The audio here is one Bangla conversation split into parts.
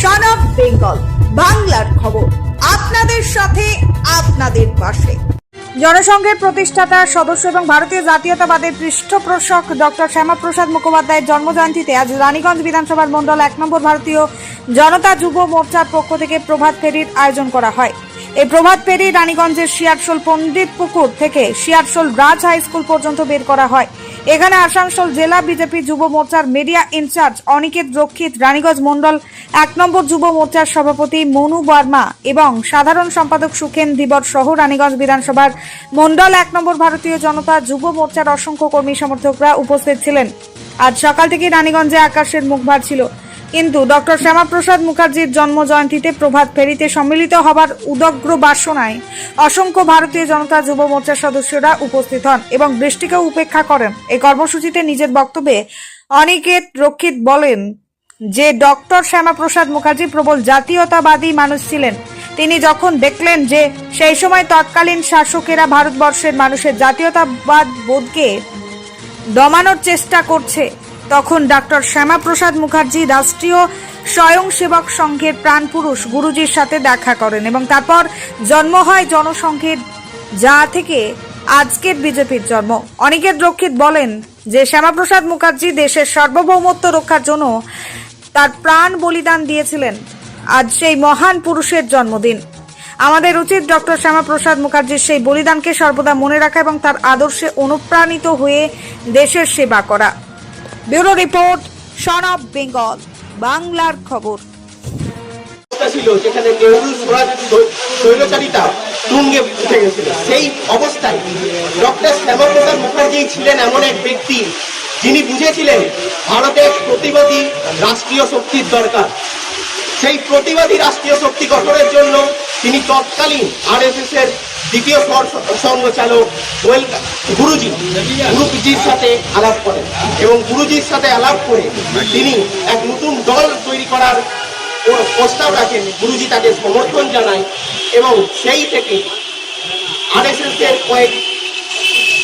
সন অফ বেঙ্গল বাংলার খবর, আপনাদের সাথে আপনাদের পাশে। জনসংঘের প্রতিষ্ঠাতা সদস্য এবং ভারতীয় জাতীয়তাবাদের পৃষ্ঠপোষক ডক্টর শ্যামাপ্রসাদ মুখোপাধ্যায়ের জন্মজয়ন্তীতে আজ রানীগঞ্জ বিধানসভার মণ্ডল 1 নম্বর ভারতীয় জনতা যুব মোর্চার পক্ষ থেকে প্রভাত ফেরির আয়োজন করা হয়। এই প্রভাত ফেরি রানীগঞ্জের শিয়ারশোল পণ্ডিত পুকুর থেকে শিয়ারশোল রাজ হাই স্কুল পর্যন্ত বের করা হয়। এখানে আসানসোল জেলা বিজেপি যুব মোর্চার মিডিয়া ইনচার্জ অনিকেত রক্ষিত, রানীগঞ্জ মণ্ডল 1 নম্বর যুব মোর্চার সভাপতি মনু বর্মা এবং সাধারণ সম্পাদক সুখেন ধীবর সহ রানীগঞ্জ বিধানসভার মণ্ডল 1 নম্বর ভারতীয় জনতা যুব মোর্চার অসংখ্য কর্মী সমর্থকরা উপস্থিত ছিলেন। আজ সকাল থেকে রানীগঞ্জে আকাশের মুখভার ছিল, কিন্তু ডক্টর শ্যামাপ্রসাদ মুখার্জির জন্ম জয়ন্তীতে প্রভাত ফেরিতে সম্মিলিত হবার উদগ্র বাসনায় অসংখ্য ভারতীয় জনতা যুব মোর্চার সদস্যরা উপস্থিত হন এবং বৃষ্টিকে উপেক্ষা করেন। এই কর্মসূচিতে নিজের বক্তব্যে অনিকেত রক্ষিত বলেন যে ডক্টর শ্যামাপ্রসাদ মুখার্জি প্রবল জাতীয়তাবাদী মানুষ ছিলেন। তিনি যখন দেখলেন যে সেই সময় তৎকালীন শাসকেরা ভারতবর্ষের মানুষের জাতীয়তাবাদ বোধকে দমানোর চেষ্টা করছে, তখন ডক্টর শ্যামাপ্রসাদ মুখার্জি রাষ্ট্রীয় স্বয়ংসেবক সংঘের প্রাণপুরুষ গুরুজির সাথে দেখা করেন এবং তারপর জন্ম হয় জনসংঘের, যা থেকে আজকের বিজেপির জন্ম। অনিকেত রক্ষিত বলেন যে শ্যামাপ্রসাদ মুখার্জি দেশের সার্বভৌমত্ব রক্ষার জন্য তার প্রাণ বলিদান দিয়েছিলেন। আজ সেই মহান পুরুষের জন্মদিন। আমাদের উচিত ডক্টর শ্যামাপ্রসাদ মুখার্জির সেই বলিদানকে সর্বদা মনে রাখা এবং তার আদর্শে অনুপ্রাণিত হয়ে দেশের সেবা করা। Bureau report, son of Bengal বাংলার খবর। ছিল যেখানে নেহরু স্বৈরাচারিতা তুঙ্গে উঠে গেছিল, সেই অবস্থায় ডক্টর শ্যামাপ্রসাদ মুখার্জি ছিলেন এমন এক ব্যক্তি যিনি বুঝেছিলেন ভারতের প্রতিবাদী রাষ্ট্রীয় শক্তির দরকার। সেই প্রতিবাদী রাষ্ট্রীয় শক্তি গঠনের জন্য তিনি তৎকালীন RSS এর দ্বিতীয় সংঘচালক গুরুজির সাথে আলাপ করেন এবং গুরুজির সাথে আলাপ করে তিনি এক নতুন দল তৈরি করার প্রস্তাব রাখেন। গুরুজি তাকে সমর্থন জানায় এবং সেই থেকে RSS এর কয়েক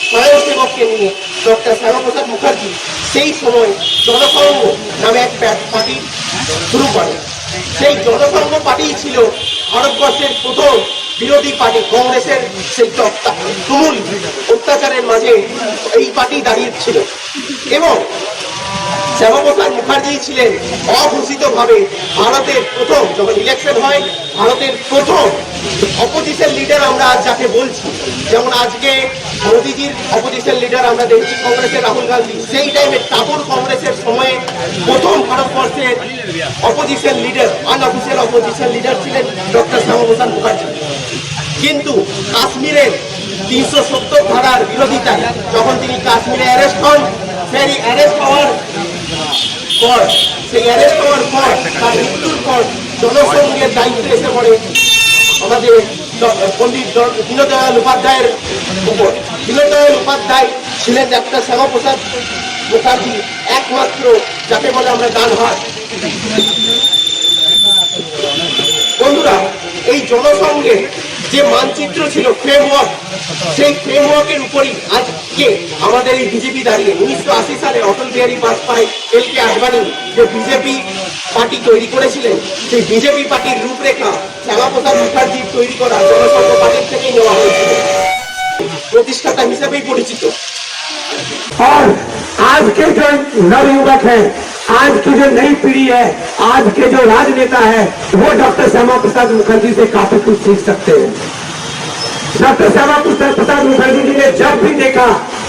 স্বয়ংসেবককে নিয়ে ডক্টর শ্যামাপ্রসাদ মুখার্জি সেই সময় জনসংঘ নামে এক পার্টি শুরু করেন। সেই জনসংঘ পার্টি ছিল ভারতবর্ষের প্রথম বিরোধী পার্টি। কংগ্রেসের সেই তুমুল অত্যাচারের মাঝে এই পার্টি দাঁড়িয়েছিল এবং শ্যামাপ্রসাদ মুখার্জি ছিলেন অঘোষিতভাবে ভারতের প্রথম, যখন ইলেকশন হয়, ভারতের প্রথম অপোজিশন লিডার আমরা আজ যাকে বলছি। যেমন আজকে মোদিজির অপোজিশন লিডার আমরা দেখছি কংগ্রেসের রাহুল গান্ধী, সেই টাইমে টাপুর কংগ্রেসের সময়ে প্রথম ভারতবর্ষের opposition leader, unofficial opposition leader ছিলেন ডক্টর শ্যামাপ্রসাদ মুখার্জি। কিন্তু কাশ্মীরের 370 ধারার বিরোধিতায় যখন তিনি কাশ্মীরে অ্যারেস্ট হন, সেই অ্যারেস্ট হওয়ার পর তার মৃত্যুর পর জনসংঘের দায়িত্বে এসে পড়ে আমাদের পণ্ডিত দীনদয়াল উপাধ্যায়ের উপর। দীনদয়াল উপাধ্যায় ছিলেন ডক্টর শ্যামাপ্রসাদ মুখার্জি একমাত্র যাকে বলে আমরা ডান হাত। বন্ধুরা, এই জনসংঘের যে মানচিত্র ছিল, ফ্রেমওয়ার্ক, সেই ফ্রেমওয়ার্কের উপরই আজকে আমাদের এই বিজেপি দাঁড়িয়ে। 1980 সালে অটল বিহারী বাজপেয়ী, LK আদবানি যে বিজেপি পার্টি তৈরি করেছিলেন, সেই বিজেপি পার্টির রূপরেখা শ্যামাপ্রসাদ মুখার্জির তৈরি করা জনসংঘ পার্টির থেকেই নেওয়া হয়েছিল। প্রতিষ্ঠাতা হিসেবেই পরিচিত। और आज के जो नवयुवक है, आज की जो नई पीढ़ी है, आज के जो राजनेता है, वो डॉक्टर श्यामाप्रसाद मुखर्जी से काफी कुछ सीख सकते हैं। डॉक्टर श्यामाप्रसाद मुखर्जी जी ने जब भी देखा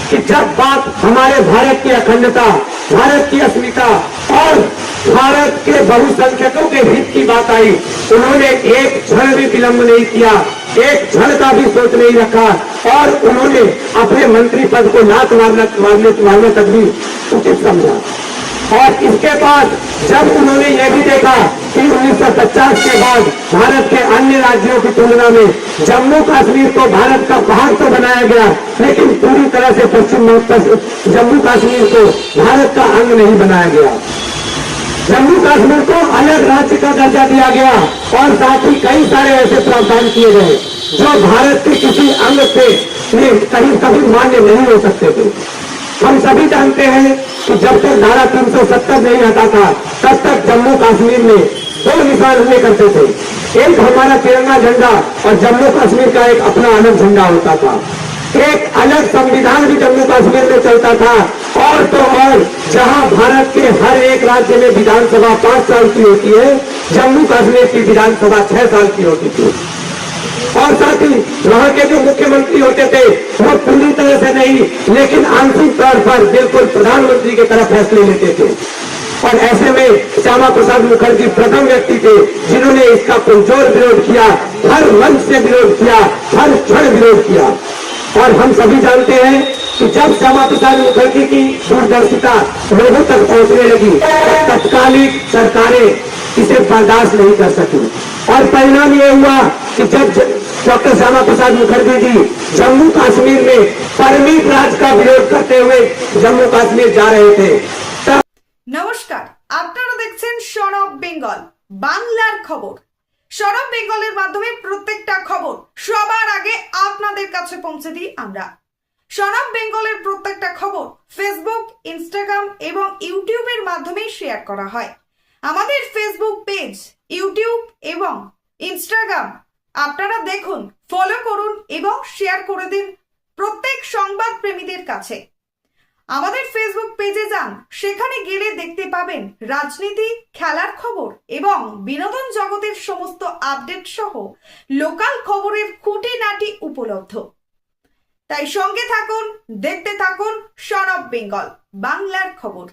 कि जब बात हमारे भारत की अखंडता, भारत की अस्मिता और भारत के बहुसंख्यकों के हित की बात आई, उन्होंने एक क्षण भी विलंब नहीं किया, एक क्षण का भी सोच नहीं रखा और उन्होंने अपने मंत्री पद को लात मारने तक भी उचित समझा। और इसके बाद जब उन्होंने यह भी देखा कि 1950 के बाद भारत के अन्य राज्यों की तुलना में जम्मू कश्मीर को भारत का भाग तो बनाया गया, लेकिन पूरी तरह से जम्मू कश्मीर को भारत का अंग नहीं बनाया गया। जम्मू कश्मीर को अलग राज्य का दर्जा दिया गया और साथ ही कई सारे ऐसे प्रावधान किए गए जो भारत के किसी अंग से कभी मान्य नहीं हो सकते थे। हम सभी जानते हैं कि जब तक धारा 370 नहीं हटा था, तब तक जम्मू कश्मीर में दो निशान हुए करते थे। एक हमारा तिरंगा झंडा और जम्मू कश्मीर का एक अपना अलग झंडा होता था। एक अलग संविधान भी जम्मू कश्मीर में चलता था। और तो और जहां भारत के हर एक राज्य में विधानसभा 5 साल की होती है, जम्मू कश्मीर की विधानसभा 6 साल की होती थी। और साथ ही वहां के जो मुख्यमंत्री होते थे वो पूरी तरह से नहीं लेकिन आंशिक तौर पर बिल्कुल प्रधानमंत्री की तरह फैसले लेते थे। और ऐसे में श्यामा प्रसाद मुखर्जी प्रथम व्यक्ति थे जिन्होंने इसका पुरजोर विरोध किया, हर मंच से विरोध किया, हर क्षण विरोध किया। और हम सभी जानते हैं कि जब श्यामा प्रसाद मुखर्जी की दूरदर्शिता लोगों तक पहुंचने लगी, तत्कालिक सरकारें इसे बर्दाश्त नहीं कर सकी। और परिणाम ये हुआ कि जब डॉक्टर श्यामा प्रसाद मुखर्जी जी जम्मू कश्मीर में परमिट राज का विरोध करते हुए जम्मू कश्मीर जा रहे थे, तब নমস্কার, আপনারা দেখছেন সন অফ বেঙ্গল বাংলার খবর। সন অফ বেঙ্গলের মাধ্যমে প্রত্যেকটা খবর সবার আগে আপনাদের কাছে পৌঁছে দিই আমরা। সন অফ বেঙ্গলের প্রত্যেকটা খবর ফেসবুক, ইনস্টাগ্রাম এবং ইউটিউবের মাধ্যমে শেয়ার করা হয়। আমাদের ফেসবুক পেজ, ইউটিউব এবং ইনস্টাগ্রাম আপনারা দেখুন, ফলো করুন এবং শেয়ার করে দিন প্রত্যেক সংবাদ প্রেমীদের কাছে। আমাদের ফেসবুক পেজে যান, সেখানে গেলে দেখতে পাবেন রাজনীতি, খেলার খবর এবং বিনোদন জগতের সমস্ত আপডেট সহ লোকাল খবরের খুঁটিনাটি উপলব্ধ। তাই সঙ্গে থাকুন, দেখতে থাকুন সন অফ বেঙ্গল বাংলার খবর।